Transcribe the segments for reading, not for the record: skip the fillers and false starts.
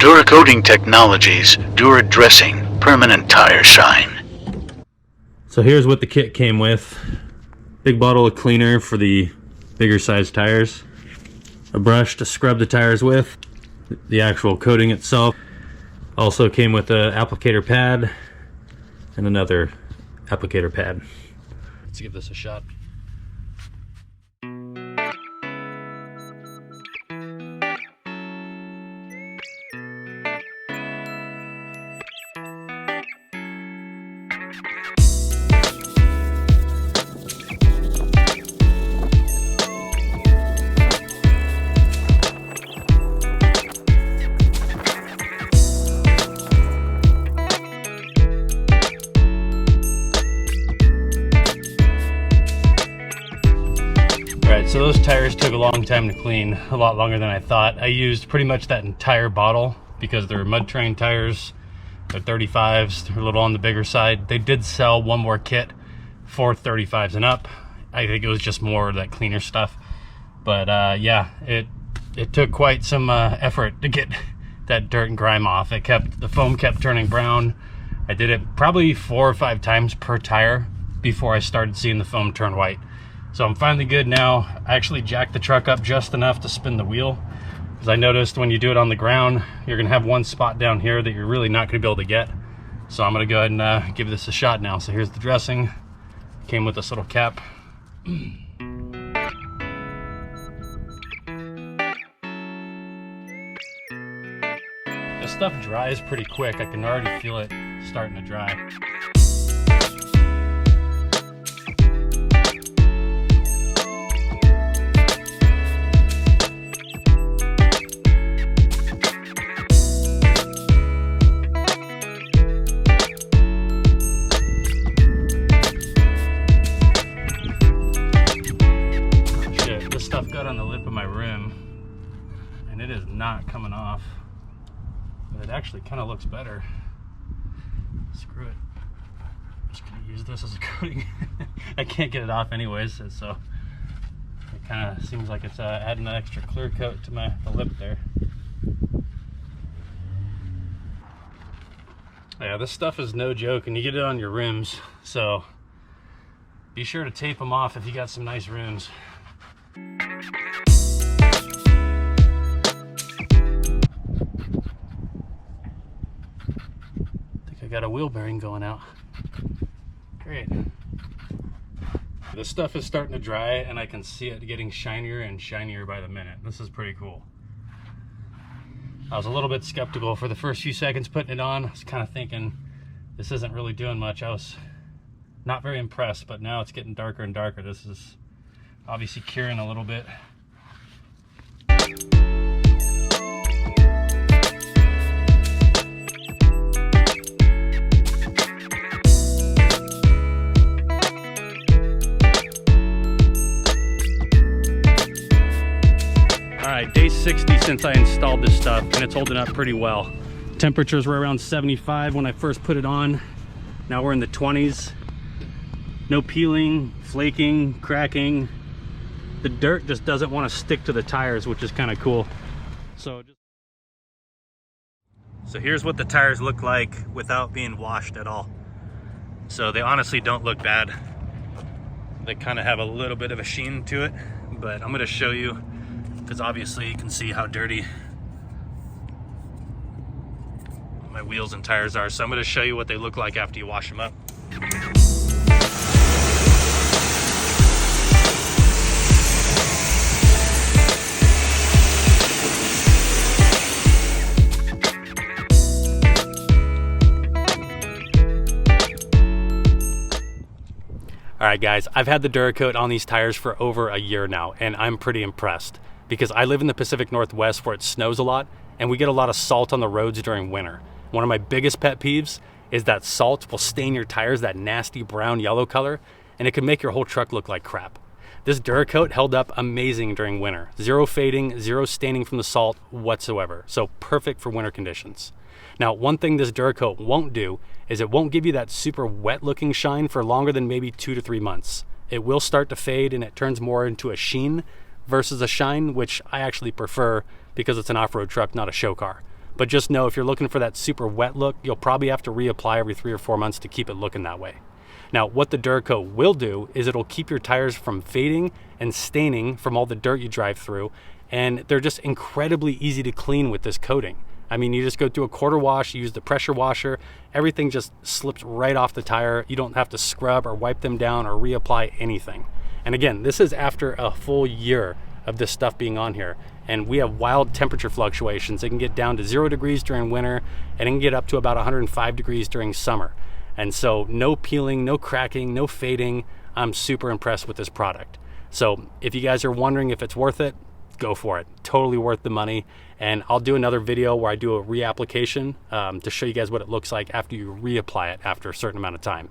Dura Coating Technologies Dura Dressing Permanent Tire Shine. So here's what the kit came with. Big bottle of cleaner for the bigger size tires, a brush to scrub the tires with, the actual coating itself. Also came with an applicator pad and another applicator pad. Let's give this a shot. So those tires took a long time to clean, a lot longer than I thought. I used pretty much that entire bottle because they're mud terrain tires. They're 35s, they're a little on the bigger side. They did sell one more kit for 35s and up. I think it was just more of that cleaner stuff. But yeah, it took quite some effort to get that dirt and grime off. The foam kept turning brown. I did it probably 4 or 5 times per tire before I started seeing the foam turn white. So I'm finally good now. I actually jacked the truck up just enough to spin the wheel, because I noticed when you do it on the ground, you're gonna have one spot down here that you're really not gonna be able to get. So I'm gonna go ahead and give this a shot now. So here's the dressing. Came with this little cap. This stuff dries pretty quick. I can already feel it starting to dry. Stuff got on the lip of my rim and it is not coming off, but it actually kind of looks better. Screw it, I'm just gonna use this as a coating. I can't get it off anyways, so it kind of seems like it's adding an extra clear coat to the lip there. Yeah, this stuff is no joke, and you get it on your rims, so be sure to tape them off if you got some nice rims. I got a wheel bearing going out. Great. This stuff is starting to dry and I can see it getting shinier and shinier by the minute. This is pretty cool. I was a little bit skeptical for the first few seconds putting it on. I was kind of thinking this isn't really doing much. I was not very impressed, but now it's getting darker and darker. This is obviously curing a little bit. Alright, day 60 since I installed this stuff, and it's holding up pretty well. Temperatures were around 75 when I first put it on. Now we're in the 20s. No peeling, flaking, cracking. The dirt just doesn't want to stick to the tires, which is kind of cool. So here's what the tires look like without being washed at all. So they honestly don't look bad. They kind of have a little bit of a sheen to it, but I'm going to show you, because obviously you can see how dirty my wheels and tires are. So I'm going to show you what they look like after you wash them up. Alright guys, I've had the Duracoat on these tires for over a year now, and I'm pretty impressed because I live in the Pacific Northwest where it snows a lot and we get a lot of salt on the roads during winter. One of my biggest pet peeves is that salt will stain your tires that nasty brown yellow color, and it can make your whole truck look like crap. This Duracoat held up amazing during winter. Zero fading, zero staining from the salt whatsoever. So perfect for winter conditions. Now, one thing this Duracoat won't do is it won't give you that super wet looking shine for longer than maybe 2 to 3 months. It will start to fade and it turns more into a sheen versus a shine, which I actually prefer because it's an off-road truck, not a show car. But just know if you're looking for that super wet look, you'll probably have to reapply every 3 or 4 months to keep it looking that way. Now, what the Duracoat will do is it'll keep your tires from fading and staining from all the dirt you drive through, and they're just incredibly easy to clean with this coating. I mean, you just go through a quarter wash, you use the pressure washer, everything just slips right off the tire. You don't have to scrub or wipe them down or reapply anything. And again, this is after a full year of this stuff being on here. And we have wild temperature fluctuations. It can get down to 0 degrees during winter, and it can get up to about 105 degrees during summer. And so no peeling, no cracking, no fading. I'm super impressed with this product. So if you guys are wondering if it's worth it, go for it. Totally worth the money. And I'll do another video where I do a reapplication to show you guys what it looks like after you reapply it after a certain amount of time.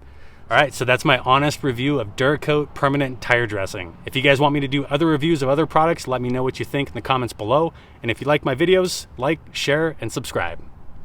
All right, so that's my honest review of Duracoat Permanent Tire Dressing. If you guys want me to do other reviews of other products, let me know what you think in the comments below. And if you like my videos, like, share, and subscribe.